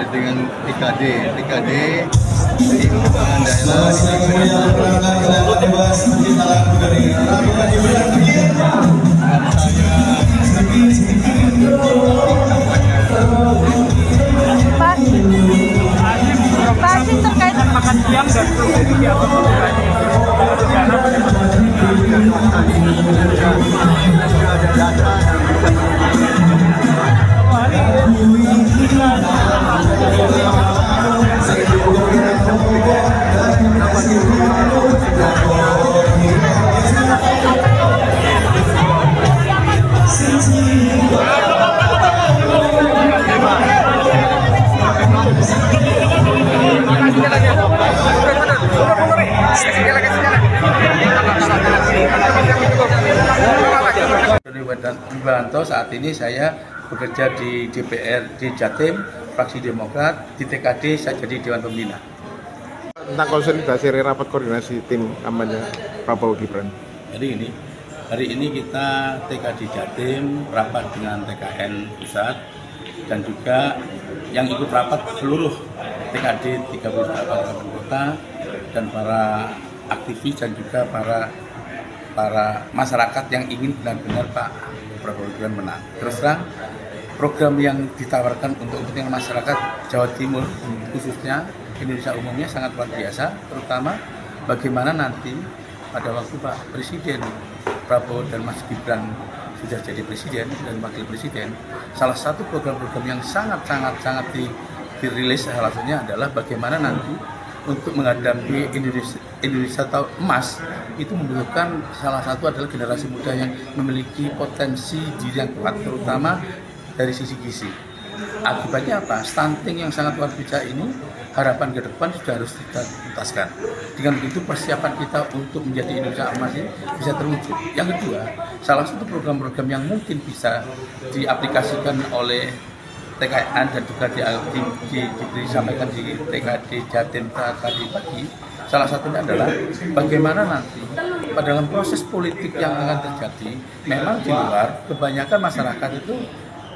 dengan TKD di pengembangan daerah. Pak Asim terkait makan siang dan Wibanto, saat ini saya bekerja di DPR di Jatim, fraksi Demokrat, di TKD saya jadi Dewan Pembina. Tentang konsolidasi rapat koordinasi tim kampanye Prabowo Gibran. Jadi hari ini kita TKD Jatim rapat dengan TKN pusat dan juga yang ikut rapat seluruh TKD 38 kabupaten kota dan para aktivis dan juga para masyarakat yang ingin benar-benar Pak Prabowo Gibran menang. Terus terang, program yang ditawarkan untuk kepentingan masyarakat Jawa Timur khususnya Indonesia umumnya sangat luar biasa, terutama bagaimana nanti pada waktu Pak Presiden Prabowo dan Mas Gibran sudah jadi presiden dan wakil presiden, salah satu program-program yang sangat dirilis salah satunya adalah bagaimana nanti untuk menghadapi Indonesia tahun emas itu membutuhkan salah satu adalah generasi muda yang memiliki potensi diri yang kuat, terutama dari sisi gizi. Akibatnya apa? Stunting yang sangat luar biasa ini harapan ke depan sudah harus kita tuntaskan. Dengan begitu persiapan kita untuk menjadi Indonesia emas ini bisa terwujud. Yang kedua, salah satu program-program yang mungkin bisa diaplikasikan oleh TKN dan juga disampaikan di TKD Jatim tadi pagi, salah satunya adalah bagaimana nanti pada dalam proses politik yang akan terjadi, memang di luar kebanyakan masyarakat itu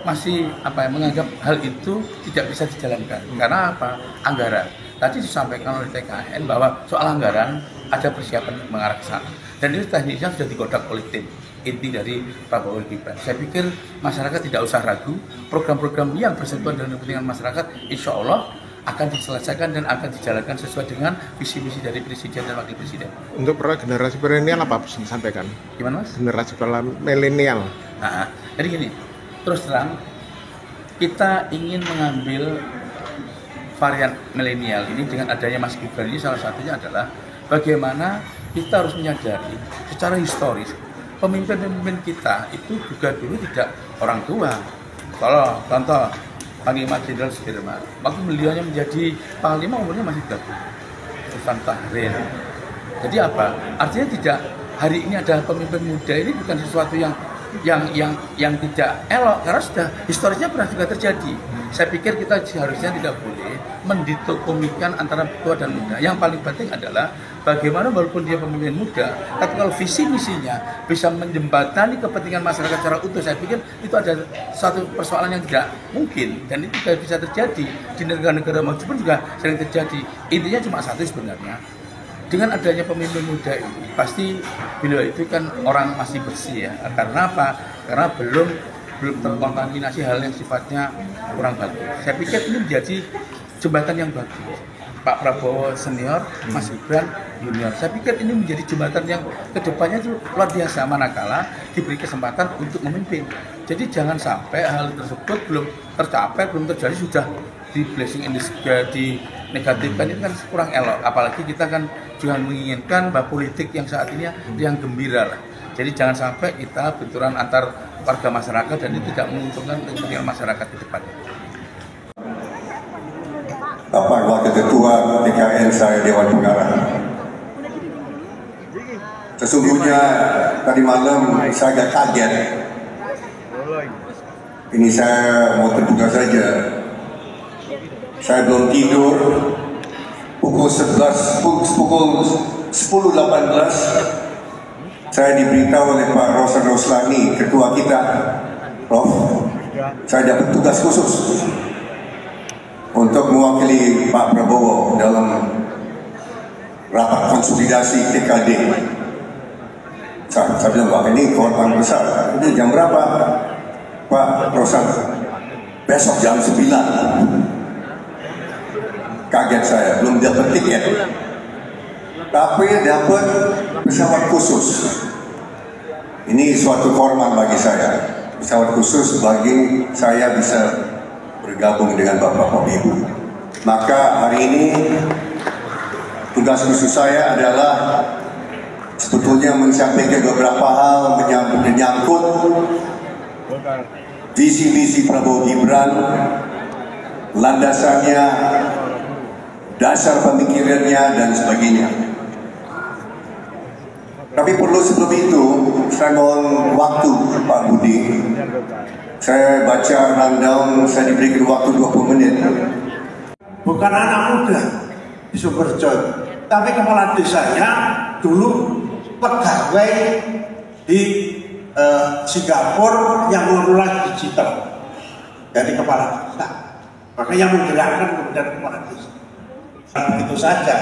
masih menganggap hal itu tidak bisa dijalankan. Karena apa? Anggaran. Tadi disampaikan oleh TKN bahwa soal anggaran ada persiapan mengarah ke sana. Dan itu teknisnya sudah digodok oleh tim inti dari Prabowo Gibran. Saya pikir masyarakat tidak usah ragu, program-program yang bersentuhan dengan kepentingan masyarakat insya Allah akan diselesaikan dan akan dijalankan sesuai dengan visi-misi dari Presiden dan Wakil Presiden. Untuk generasi milenial apa bisa disampaikan? Gimana Mas? Generasi milenial. Nah, jadi gini, terus terang kita ingin mengambil varian milenial ini dengan adanya Mas Gibran ini, salah satunya adalah bagaimana kita harus menyadari secara historis pemimpin-pemimpin kita itu juga dulu tidak orang tua. Kalau contoh Panglima Jenderal Sudirman, waktu beliaunya menjadi Panglima umurnya masih 30. Sultan Tahrir. Jadi apa? Artinya tidak, hari ini ada pemimpin muda ini bukan sesuatu yang tidak elok, karena sudah historisnya pernah juga terjadi. Saya pikir kita seharusnya tidak boleh mendikotomikan antara tua dan muda. Yang paling penting adalah bagaimana walaupun dia pemimpin muda, tapi kalau visi misinya bisa menjembatani kepentingan masyarakat secara utuh, saya pikir itu ada satu persoalan yang tidak mungkin dan itu tidak bisa terjadi di negara-negara maju pun juga sering terjadi. Intinya cuma satu sebenarnya. Dengan adanya pemimpin muda ini, pasti beliau itu kan orang masih bersih ya. Karena apa? Karena belum terkontaminasi hal yang sifatnya kurang bagus. Saya pikir ini menjadi jembatan yang bagus. Pak Prabowo senior, Mas Gibran junior. Saya pikir ini menjadi jembatan yang kedepannya itu luar biasa manakala diberi kesempatan untuk memimpin. Jadi jangan sampai hal tersebut belum tercapai, belum terjadi sudah di blessing in disguise, di negatifkan, itu kan kurang elok. Apalagi kita kan juga menginginkan bahwa politik yang saat ini yang gembira lah. Jadi jangan sampai kita benturan antar warga masyarakat dan itu tidak menguntungkan kepentingan masyarakat ke depan. Bapak Wakil Ketua TKN saya Dewan Pengarah. Sesungguhnya tadi malam saya agak kaget. Ini saya mau terbuka saja. Saya belum tidur. Pukul 10.18 saya diberitahu oleh Pak Rosan Roslani, ketua kita, Prof. Saya dapat tugas khusus untuk mewakili Pak Prabowo dalam rapat konsolidasi TKD. Saya bilang, wah ini korban besar. Ini jam berapa, Pak Rosan? Besok jam 9. Kaget saya, belum dapat tiket. Tapi dapat pesawat khusus. Ini suatu hormat bagi saya. Pesawat khusus bagi saya bisa bergabung dengan Bapak-Bapak Ibu. Maka hari ini tugas khusus saya adalah sebetulnya menyampaikan beberapa hal menyangkut visi-visi Prabowo Gibran, landasannya, dasar pemikirannya dan sebagainya. Tapi perlu sebelum itu, saya mohon waktu Pak Budi. Saya baca rundown, saya diberikan waktu 20 menit. Bukan anak muda di Sumberjo, tapi kepala desanya dulu pegawai di Singapura yang mengelola digital dari kepala desa. Makanya yang menggerakkan kemudian kepala desa. Begitu saja.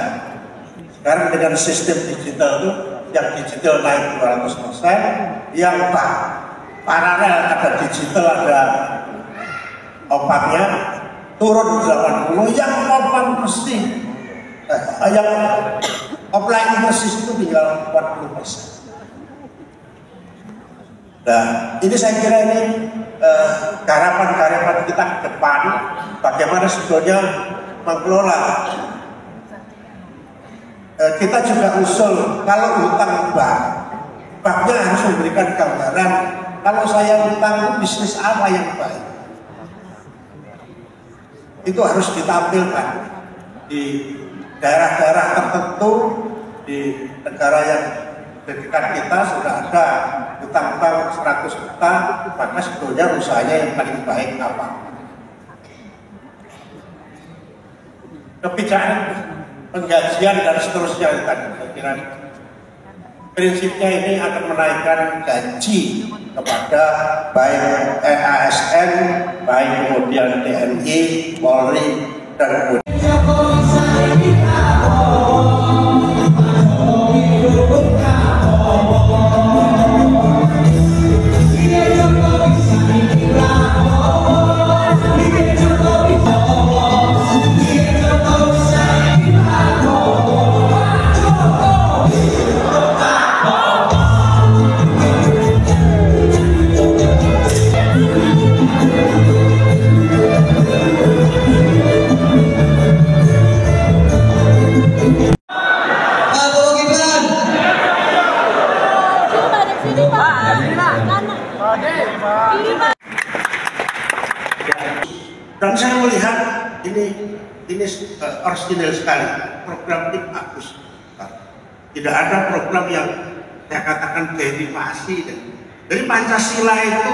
Sekarang dengan sistem digital itu, yang digital naik 200%, yang paralel ada digital, ada opangnya turun 80%, yang opang mesti yang offline persis itu tinggal 40%. Nah, ini saya kira ini harapan-harapan kita ke depan, bagaimana sebetulnya mengelola. Kita juga usul kalau hutang banknya harus memberikan gambaran kalau saya hutang bisnis apa yang baik. Itu harus ditampilkan di daerah-daerah tertentu di negara yang dekat kita sudah ada hutang bank 100 juta, maka sebetulnya usahanya yang paling baik apa? Kebijakan penggajian dan seterusnya tadi, saya kira prinsipnya ini akan menaikkan gaji kepada baik ASN, baik kemudian TNI, Polri, dan kemudian dan saya melihat ini original sekali, program ini bagus. Tidak ada program yang saya katakan derivasi. Jadi Pancasila itu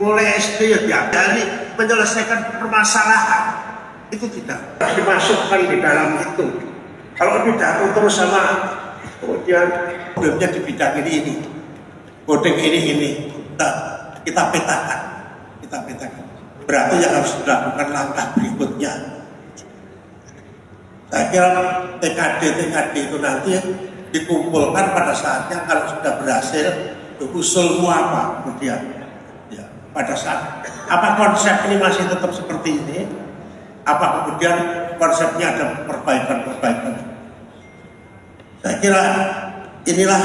mulai SD ya diajari menyelesaikan permasalahan, itu tidak dimasukkan di dalam itu. Kalau pidato terus sama kemudian problemnya di bidang ini, kodeng ini, kita petakan. Berarti yang harus dilakukan langkah berikutnya. Saya kira TKD itu nanti dikumpulkan pada saatnya kalau sudah berhasil, usulmu apa kemudian. Ya, pada saat apa konsep ini masih tetap seperti ini? Apa kemudian konsepnya ada perbaikan? Saya kira inilah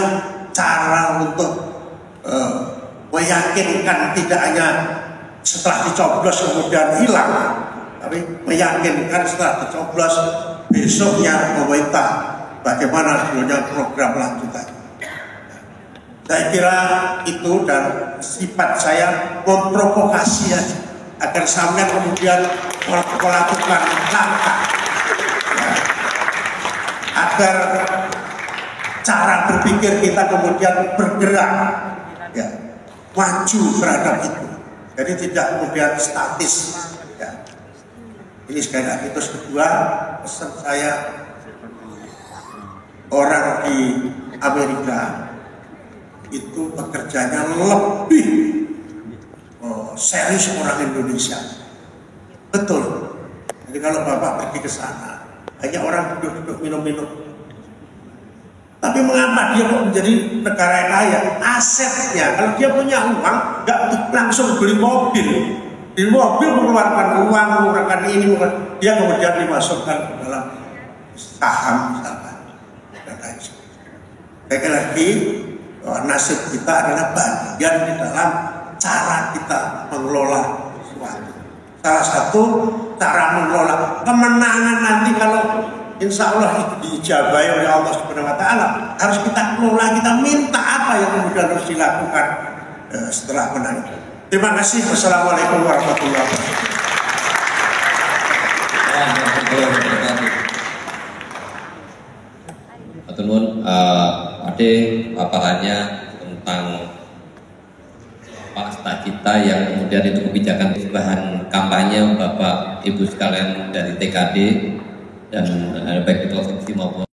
cara untuk meyakinkan tidak hanya setelah dicoblos kemudian hilang, tapi meyakinkan setelah dicoblos besoknya pemerintah bagaimana sebenarnya program lanjutan. Saya kira itu, dan sifat saya memprovokasi agar sampai kemudian melakukan langkah agar cara berpikir kita kemudian bergerak maju terhadap itu. Jadi tidak kemudian statis. Ya. Ini sekali lagi. Terus kedua, pesan saya, orang di Amerika itu pekerjanya lebih serius orang Indonesia. Betul. Jadi kalau Bapak pergi ke sana, banyak orang duduk-duduk minum-minum. Tapi mengapa dia kok menjadi negara yang kaya? Asetnya, kalau dia punya uang, nggak langsung beli mobil. Di mobil mengeluarkan uang, mengeluarkan ini, dia kemudian dimasukkan ke dalam saham misalkan. Sekali lagi, bahwa nasib kita adalah bagian di dalam cara kita mengelola sesuatu. Salah satu cara mengelola kemenangan nanti kalau insya Allah itu diijabahi oleh Allah Subhanahu Wa Taala, harus kita kelola, kita minta apa yang kemudian harus dilakukan setelah menang. Terima kasih. Wassalamualaikum warahmatullahi wabarakatuh. Nuwun, Ade paparannya tentang cita yang kemudian itu kebijakan bahan kampanye Bapak Ibu sekalian dari TKD dan baik itu maupun